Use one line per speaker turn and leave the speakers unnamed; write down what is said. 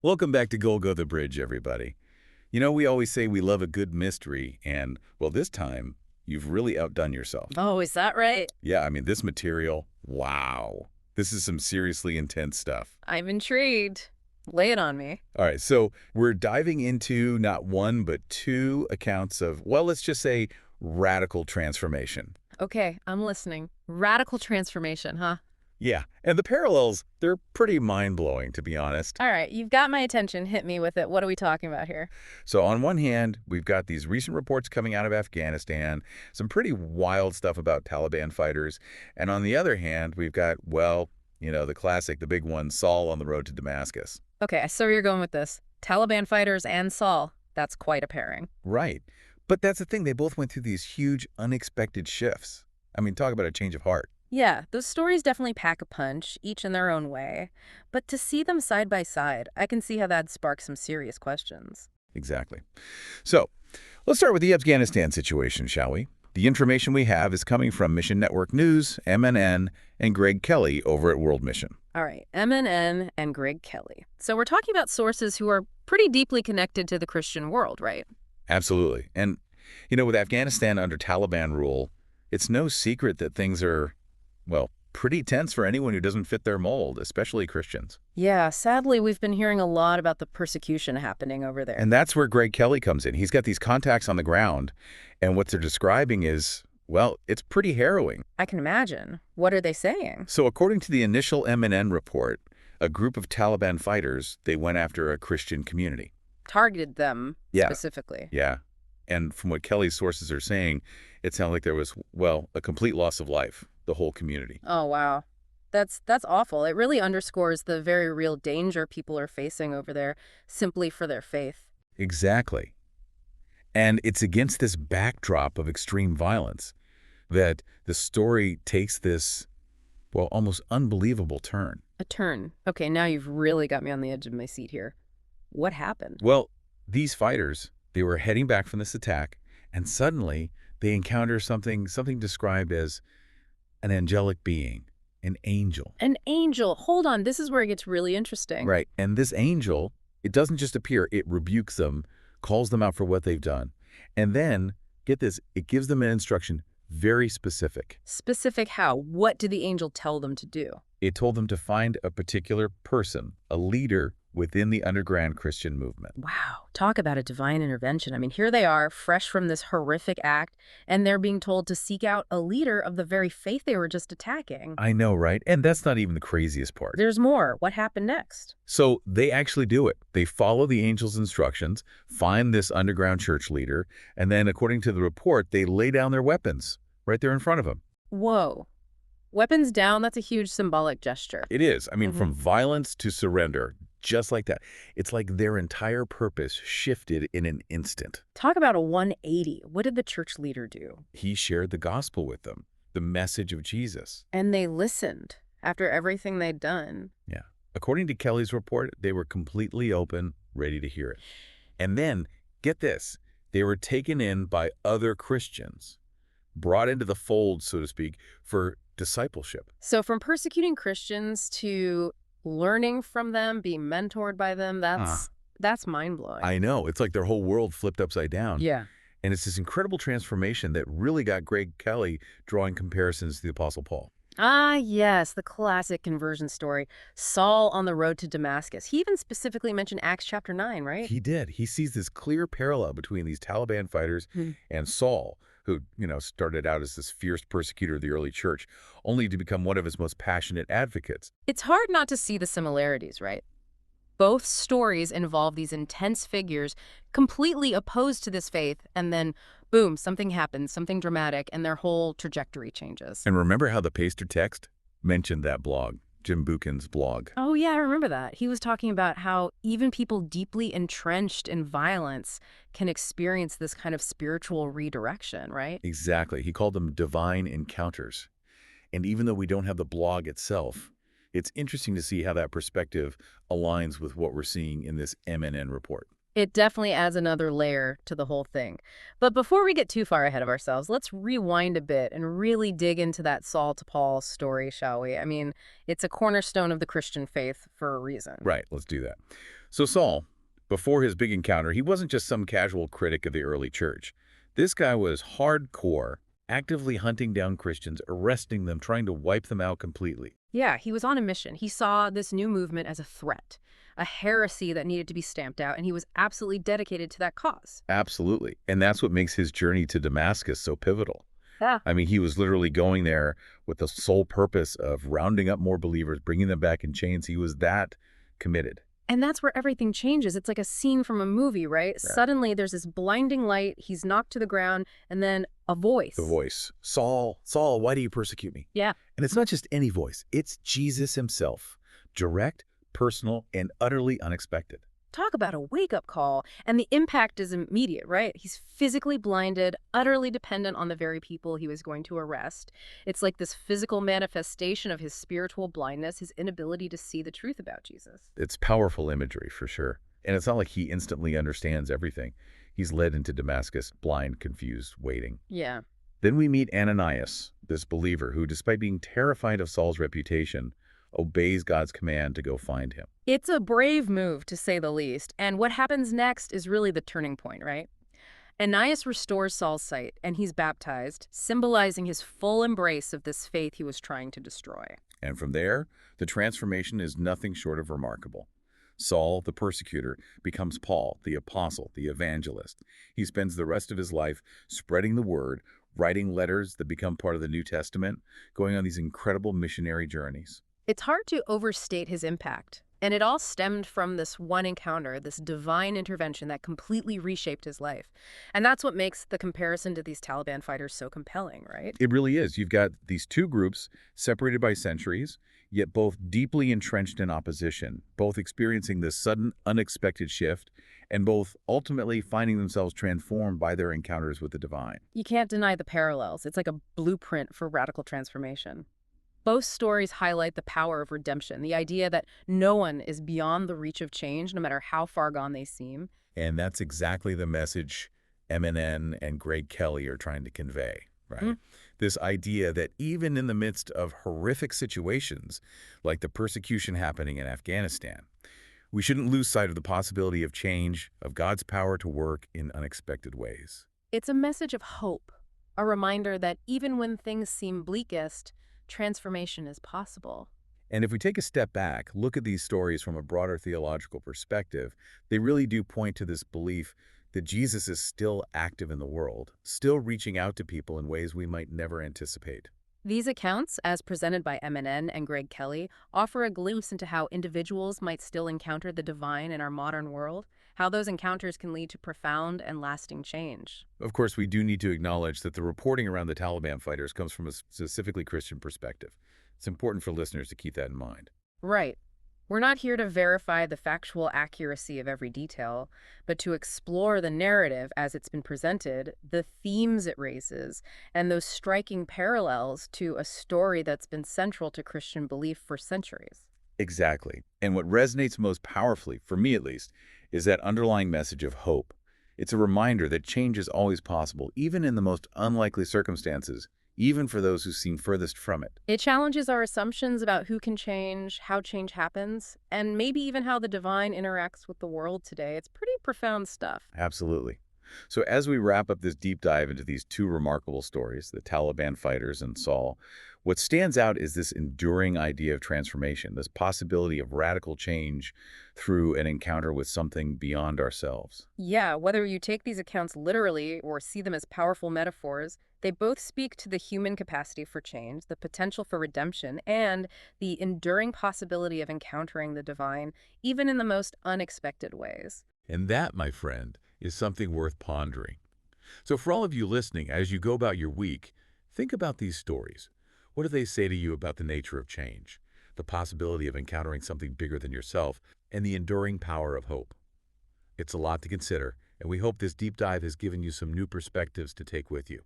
Welcome back to Golgo the Bridge, everybody. You know, we always say we love a good mystery, and, well, this time, you've really outdone yourself.
Oh, is that right?
Yeah, I mean, this material, wow. This is some seriously intense stuff.
I'm intrigued. Lay it on me.
All right, so we're diving into not one, but two accounts of, well, let's just say radical transformation.
Okay, I'm listening. Radical transformation, huh?
Yeah, and the parallels, they're pretty mind-blowing, to be honest.
All right, you've got my attention. Hit me with it. What are we talking about here?
So on one hand, we've got these recent reports coming out of Afghanistan, some pretty wild stuff about Taliban fighters. And on the other hand, we've got, well, the classic, the big one, Saul on the road to Damascus.
Okay, I see where you're going with this. Taliban fighters and Saul. That's quite a pairing.
Right. But that's the thing, they both went through these huge, unexpected shifts. I mean, talk about a change of heart.
Yeah, those stories definitely pack a punch, each in their own way. But to see them side by side, I can see how that'd spark some serious questions.
Exactly. So let's start with the Afghanistan situation, shall we? The information we have is coming from Mission Network News, MNN, and Greg Kelly over at World Mission.
All right, MNN and Greg Kelly. So we're talking about sources who are pretty deeply connected to the Christian world, right?
Absolutely. And, with Afghanistan under Taliban rule, it's no secret that things are, well, pretty tense for anyone who doesn't fit their mold, especially Christians.
Yeah, sadly, we've been hearing a lot about the persecution happening over there.
And that's where Greg Kelly comes in. He's got these contacts on the ground, and what they're describing is, well, it's pretty harrowing.
I can imagine. What are they saying?
So according to the initial MNN report, a group of Taliban fighters, they went after a Christian community.
Targeted them
Yeah.
specifically.
Yeah. And from what Kelly's sources are saying, it sounded like there was, well, a complete loss of life, the whole community.
Oh, wow. That's awful. It really underscores the very real danger people are facing over there simply for their faith.
Exactly. And it's against this backdrop of extreme violence that the story takes this, well, almost unbelievable turn.
A turn. Okay, now you've really got me on the edge of my seat here. What happened?
Well, these fighters, they were heading back from this attack, and suddenly they encounter something described as an angelic being, an angel.
An angel. Hold on. This is where it gets really interesting.
Right. And this angel, it doesn't just appear, it rebukes them, calls them out for what they've done. And then, get this, it gives them an instruction very specific.
Specific how? What did the angel tell them to do?
It told them to find a particular person, a leader within the underground Christian movement.
Wow, talk about a divine intervention. I mean, here they are, fresh from this horrific act, and they're being told to seek out a leader of the very faith they were just attacking.
I know, right? And that's not even the craziest part.
There's more. What happened next?
So they actually do it. They follow the angel's instructions, find this underground church leader, and then, according to the report, they lay down their weapons right there in front of them.
Whoa. Weapons down, that's a huge symbolic gesture.
It is. I mean, from violence to surrender, just like that. It's like their entire purpose shifted in an instant.
Talk about a 180. What did the church leader do?
He shared the gospel with them, the message of Jesus.
And they listened after everything they'd done.
Yeah. According to Kelly's report, they were completely open, ready to hear it. And then, get this, they were taken in by other Christians, brought into the fold, so to speak, for discipleship.
So from persecuting Christians to learning from them, being mentored by them, that's mind-blowing.
I know. It's like their whole world flipped upside down.
Yeah.
And it's this incredible transformation that really got Greg Kelly drawing comparisons to the Apostle Paul.
Ah, yes, the classic conversion story. Saul on the road to Damascus. He even specifically mentioned Acts chapter 9, right?
He did. He sees this clear parallel between these Taliban fighters and Saul, who, started out as this fierce persecutor of the early church, only to become one of his most passionate advocates.
It's hard not to see the similarities, right? Both stories involve these intense figures completely opposed to this faith, and then, boom, something happens, something dramatic, and their whole trajectory changes.
And remember how the Paster text mentioned that blog, Jim Buchan's blog?
Oh, yeah, I remember that. He was talking about how even people deeply entrenched in violence can experience this kind of spiritual redirection, right?
Exactly. He called them divine encounters. And even though we don't have the blog itself, it's interesting to see how that perspective aligns with what we're seeing in this MNN report.
It definitely adds another layer to the whole thing. But before we get too far ahead of ourselves, let's rewind a bit and really dig into that Saul to Paul story, shall we? I mean, it's a cornerstone of the Christian faith for a reason.
Right, let's do that. So Saul, before his big encounter, he wasn't just some casual critic of the early church. This guy was hardcore, actively hunting down Christians, arresting them, trying to wipe them out completely.
Yeah, he was on a mission. He saw this new movement as a threat, a heresy that needed to be stamped out, and he was absolutely dedicated to that cause.
Absolutely. And that's what makes his journey to Damascus so pivotal.
Yeah.
I mean, he was literally going there with the sole purpose of rounding up more believers, bringing them back in chains. He was that committed.
And that's where everything changes. It's like a scene from a movie, right?
Yeah.
Suddenly there's this blinding light, he's knocked to the ground, and then a voice.
The voice, Saul, Saul, why do you persecute me?
Yeah.
And it's not just any voice. It's Jesus himself. Direct, personal, and utterly unexpected.
Talk about a wake-up call. And the impact is immediate, right? He's physically blinded, utterly dependent on the very people he was going to arrest. It's like this physical manifestation of his spiritual blindness, his inability to see the truth about Jesus.
It's powerful imagery, for sure. And it's not like he instantly understands everything. He's led into Damascus, blind, confused, waiting.
Yeah.
Then we meet Ananias, this believer who, despite being terrified of Saul's reputation, obeys God's command to go find him.
It's a brave move, to say the least. And what happens next is really the turning point, right? Ananias restores Saul's sight, and he's baptized, symbolizing his full embrace of this faith he was trying to destroy.
And from there, the transformation is nothing short of remarkable. Saul, the persecutor, becomes Paul, the apostle, the evangelist. He spends the rest of his life spreading the word, writing letters that become part of the New Testament, going on these incredible missionary journeys.
It's hard to overstate his impact. And it all stemmed from this one encounter, this divine intervention that completely reshaped his life. And that's what makes the comparison to these Taliban fighters so compelling, right?
It really is. You've got these two groups separated by centuries, yet both deeply entrenched in opposition, both experiencing this sudden, unexpected shift, and both ultimately finding themselves transformed by their encounters with the divine.
You can't deny the parallels. It's like a blueprint for radical transformation. Both stories highlight the power of redemption, the idea that no one is beyond the reach of change, no matter how far gone they seem.
And that's exactly the message Eminem and Greg Kelly are trying to convey, right? This idea that even in the midst of horrific situations, like the persecution happening in Afghanistan, we shouldn't lose sight of the possibility of change, of God's power to work in unexpected ways.
It's a message of hope, a reminder that even when things seem bleakest, transformation is possible.
And if we take a step back, look at these stories from a broader theological perspective, they really do point to this belief that Jesus is still active in the world, still reaching out to people in ways we might never anticipate.
These accounts, as presented by Eminem and Greg Kelly, offer a glimpse into how individuals might still encounter the divine in our modern world, how those encounters can lead to profound and lasting change.
Of course, we do need to acknowledge that the reporting around the Taliban fighters comes from a specifically Christian perspective. It's important for listeners to keep that in mind.
Right. We're not here to verify the factual accuracy of every detail, but to explore the narrative as it's been presented, the themes it raises, and those striking parallels to a story that's been central to Christian belief for centuries.
Exactly. And what resonates most powerfully, for me at least, is that underlying message of hope. It's a reminder that change is always possible, even in the most unlikely circumstances, even for those who seem furthest from it.
It challenges our assumptions about who can change, how change happens, and maybe even how the divine interacts with the world today. It's pretty profound stuff.
Absolutely. So as we wrap up this deep dive into these two remarkable stories, the Taliban fighters and Saul, what stands out is this enduring idea of transformation, this possibility of radical change through an encounter with something beyond ourselves.
Yeah, whether you take these accounts literally or see them as powerful metaphors, they both speak to the human capacity for change, the potential for redemption, and the enduring possibility of encountering the divine, even in the most unexpected ways.
And that, my friend, is something worth pondering. So for all of you listening, as you go about your week, think about these stories. What do they say to you about the nature of change, the possibility of encountering something bigger than yourself, and the enduring power of hope? It's a lot to consider, and we hope this deep dive has given you some new perspectives to take with you.